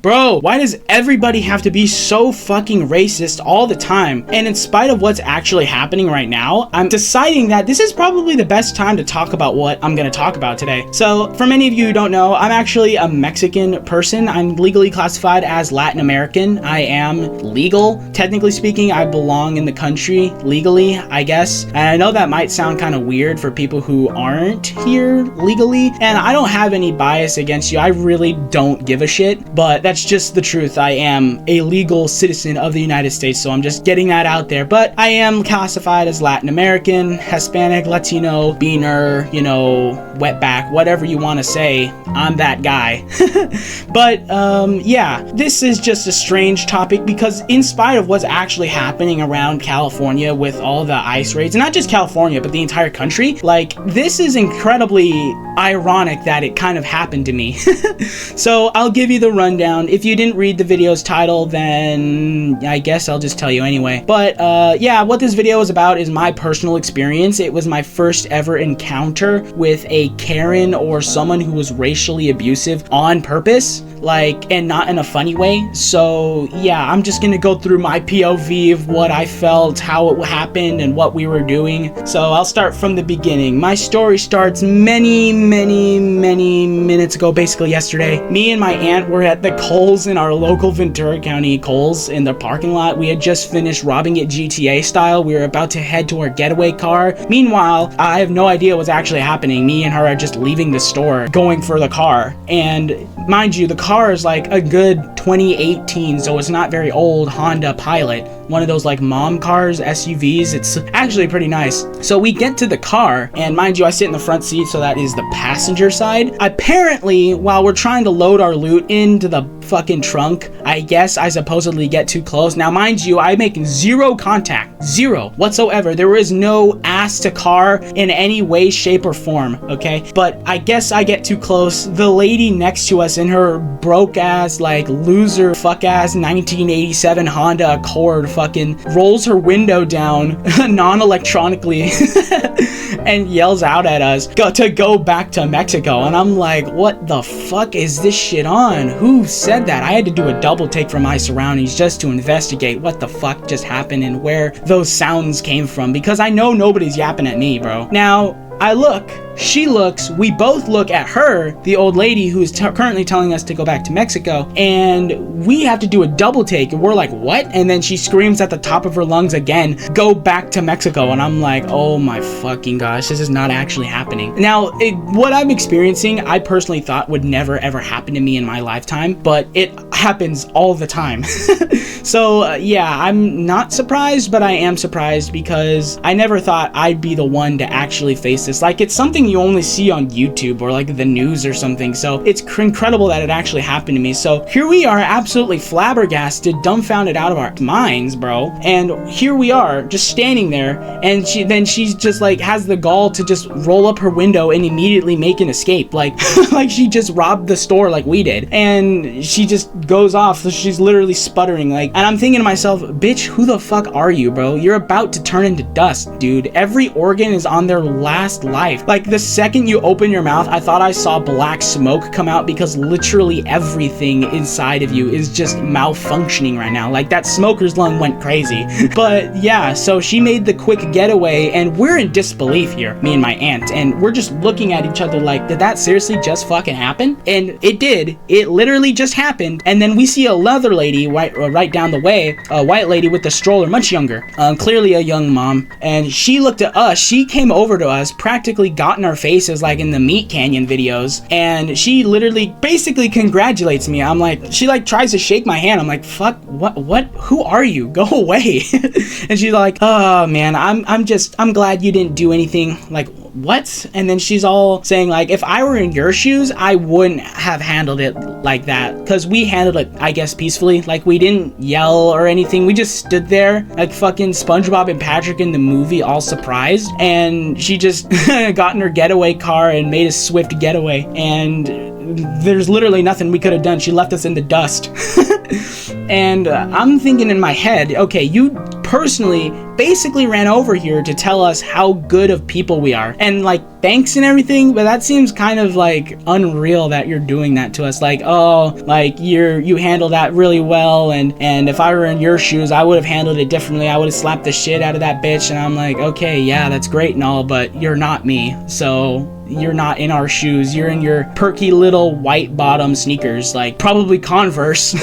bro, why does everybody have to be so fucking racist all the time? And in spite of what's actually happening right now, I'm deciding that this is probably the best time to talk about what I'm going to talk about today. So for many of you who don't know, I'm actually a Mexican person. I'm legally classified as Latin American. I am legal. Technically speaking, I belong in the country legally, I guess. And I know that might sound kind of weird for people who aren't here legally, and I don't have any bias against you. I really don't give a shit, but that's just the truth. I am a legal citizen of the United States, so I'm just getting that out there. But I am classified as Latin American, Hispanic, Latino, beaner, you know, wetback, whatever you want to say. I'm that guy. But yeah, this is just a strange topic because in spite of what's actually happening around California with all the ICE raids, not just California, but the entire country, like, this is incredibly ironic that it kind of happened to me. So I'll give you the rundown. If you didn't read the video's title, then I guess I'll just tell you anyway. But yeah, what this video is about is my personal experience. It was my first ever encounter with a Karen or someone who was racially abusive on purpose, like, and not in a funny way. So yeah, I'm just gonna go through my POV of what I felt, how it happened, and what we were doing. So I'll start from the beginning. My story starts many minutes ago, basically yesterday. Me and my aunt were at the Kohl's in our local Ventura County Kohl's in the parking lot. We had just finished robbing it GTA style. We were about to head to our getaway car. Meanwhile, I have no idea what's actually happening. Me and her are just leaving the store, going for the car. And mind you, the car is like a good 2018, so it's not very old Honda Pilot. One of those like mom cars, SUVs. It's actually pretty nice. So we get to the car, and mind you, I sit in the front seat, so that is the passenger side. Apparently, while we're trying to load our loot into the fucking trunk, I guess I supposedly get too close. Now, mind you, I make zero contact, zero whatsoever. There is no ass to car in any way, shape, or form, okay? But I guess I get too close. The lady next to us in her broke ass, like loser, fuck ass 1987 Honda Accord fucking rolls her window down non-electronically and yells out at us to go back to Mexico. And I'm like, what the fuck is this shit on? Who said that? I had to do a double take from my surroundings just to investigate what the fuck just happened and where those sounds came from, because I know nobody's yapping at me, bro. Now, I look, she looks, we both look at her, the old lady who's currently telling us to go back to Mexico, and we have to do a double take, and we're like, what? And then she screams at the top of her lungs again, go back to Mexico. And I'm like, oh my fucking gosh, this is not actually happening. Now, what I'm experiencing, I personally thought would never ever happen to me in my lifetime, but it happens all the time. So yeah, I'm not surprised, but I am surprised because I never thought I'd be the one to actually face this. Like, it's something you only see on YouTube or like the news or something. So it's incredible that it actually happened to me. So here we are, absolutely flabbergasted, dumbfounded out of our minds, bro. And here we are just standing there, and she's just like has the gall to just roll up her window and immediately make an escape. Like like she just robbed the store like we did. And she just goes off. So she's literally sputtering, like, and I'm thinking to myself, bitch, who the fuck are you, bro? You're about to turn into dust, dude. Every organ is on their last life. Like, the second you open your mouth, I thought I saw black smoke come out, because literally everything inside of you is just malfunctioning right now. Like, that smoker's lung went crazy. But yeah, so she made the quick getaway, and we're in disbelief here, me and my aunt, and we're just looking at each other like, did that seriously just fucking happen? And it did. It literally just happened. And then we see another lady right down the way, a white lady with a stroller, much younger, clearly a young mom, and she looked at us. She came over to us, practically got in our faces like in the Meat Canyon videos, and she literally basically congratulates me. I'm like, she like tries to shake my hand. I'm like, fuck, what, who are you? Go away. And she's like, oh man, I'm glad you didn't do anything. Like, what? And then she's all saying like, if I were in your shoes, I wouldn't have handled it like that, because we handled it, I guess, peacefully. Like, we didn't yell or anything. We just stood there like fucking SpongeBob and Patrick in the movie, all surprised. And she just got in her getaway car and made a swift getaway, and there's literally nothing we could have done. She left us in the dust. And I'm thinking in my head, okay, you personally basically ran over here to tell us how good of people we are. And like, thanks and everything, but that seems kind of like unreal that you're doing that to us. Like, oh, like you handle that really well, and if I were in your shoes, I would have handled it differently. I would have slapped the shit out of that bitch. And I'm like, okay, yeah, that's great and all, but you're not me. So you're not in our shoes. You're in your perky little white bottom sneakers, like probably Converse.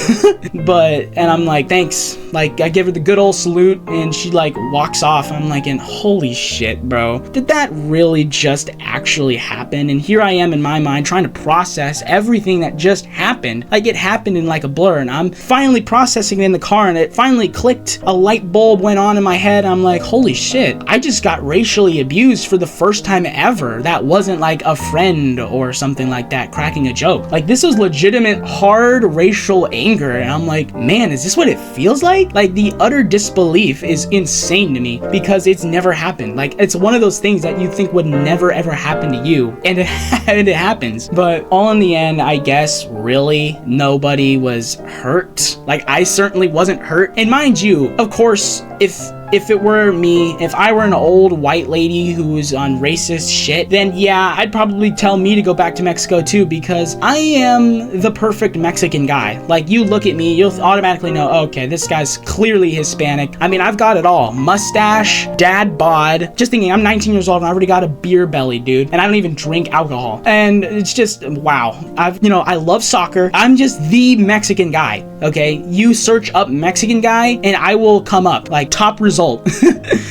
And I'm like, thanks. Like, I give her the good old salute and she like walks off. I'm like, and holy shit, bro, did that really just actually happen? And here I am in my mind trying to process everything that just happened. Like, it happened in like a blur, and I'm finally processing it in the car, and it finally clicked. A light bulb went on in my head. I'm like, holy shit, I just got racially abused for the first time ever. That wasn't like a friend or something like that cracking a joke. Like, this was legitimate hard racial anger, and I'm like, man, is this what it feels like? Like, the utter disbelief is insane to me because it's never happened. Like, it's one of those things that you think would never ever happen to you, and it happens. But all in the end, I guess really nobody was hurt. Like, I certainly wasn't hurt. And mind you, of course, if it were me, if I were an old white lady who was on racist shit, then yeah, I'd probably tell me to go back to Mexico too, because I am the perfect Mexican guy. Like, you look at me, you'll automatically know, okay, this guy's clearly Hispanic. I mean, I've got it all. Mustache, dad bod. Just thinking, I'm 19 years old and I already got a beer belly, dude. And I don't even drink alcohol. And it's just, wow. I love soccer. I'm just the Mexican guy, okay? You search up Mexican guy and I will come up, like, top result.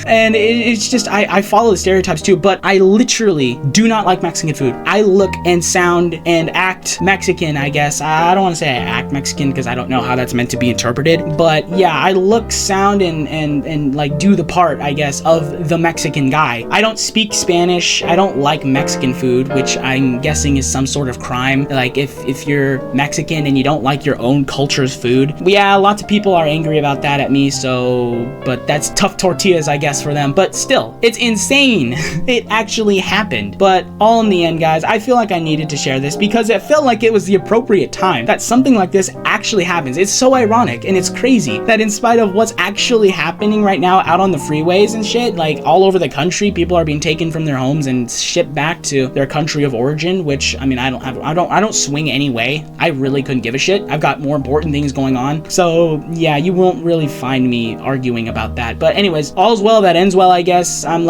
And it's just, I follow the stereotypes too, but I literally do not like Mexican food. I look and sound and act Mexican, I guess. I don't want to say I act Mexican because I don't know how that's meant to be interpreted, but yeah, I look, sound, and like do the part, I guess, of the Mexican guy. I don't speak Spanish. I don't like Mexican food, which I'm guessing is some sort of crime. Like, if you're Mexican and you don't like your own culture's food. Yeah, lots of people are angry about that at me, but that's tough tortillas, I guess, for them. But still, it's insane. It actually happened. But all in the end, guys, I feel like I needed to share this because it felt like it was the appropriate time that something like this actually happens. It's so ironic and it's crazy that in spite of what's actually happening right now out on the freeways and shit, like all over the country, people are being taken from their homes and shipped back to their country of origin, which, I mean, I don't swing anyway. I really couldn't give a shit. I've got more important things going on. So yeah, you won't really find me arguing about that. But anyways, all's well that ends well, I guess. I'm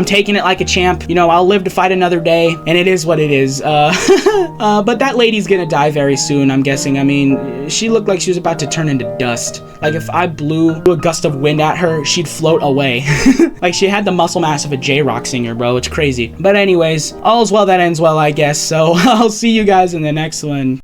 taking it like a champ. I'll live to fight another day, and it is what it is. But that lady's gonna die very soon, I'm guessing. I mean, she looked like she was about to turn into dust. Like, if I blew a gust of wind at her, she'd float away. Like, she had the muscle mass of a J-Rock singer, bro. It's crazy. But anyways, all's well that ends well, I guess. So I'll see you guys in the next one.